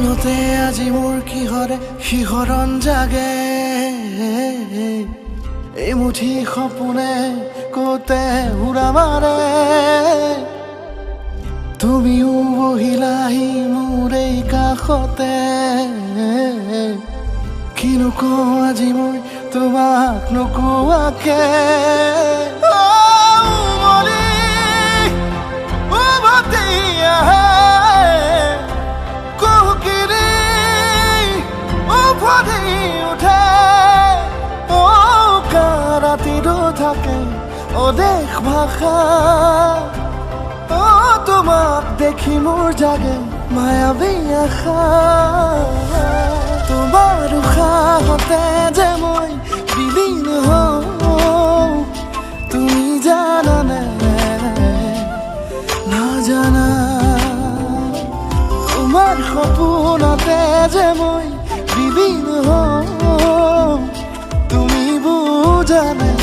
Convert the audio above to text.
মনতে আজি মোৰ কিহৰে শিহৰণ জাগে এই মুঠি সপোনে কতে উৰা মাৰে তুমিও বহিলাহি মোৰ এই কাষতে কিনো কওঁ আজি মই তোমাক নোকোৱাকে থাকে অদেশ ভাষা তোমাক দেখি মোৰ জাগে মায়াবী আশা তোমাৰ উশাহতে যে মই বিলীন হওঁ তুমি জানানে নাজানা তোমাৰ সপোনতে যে মই বিলীন হওঁ তুমি বুজানে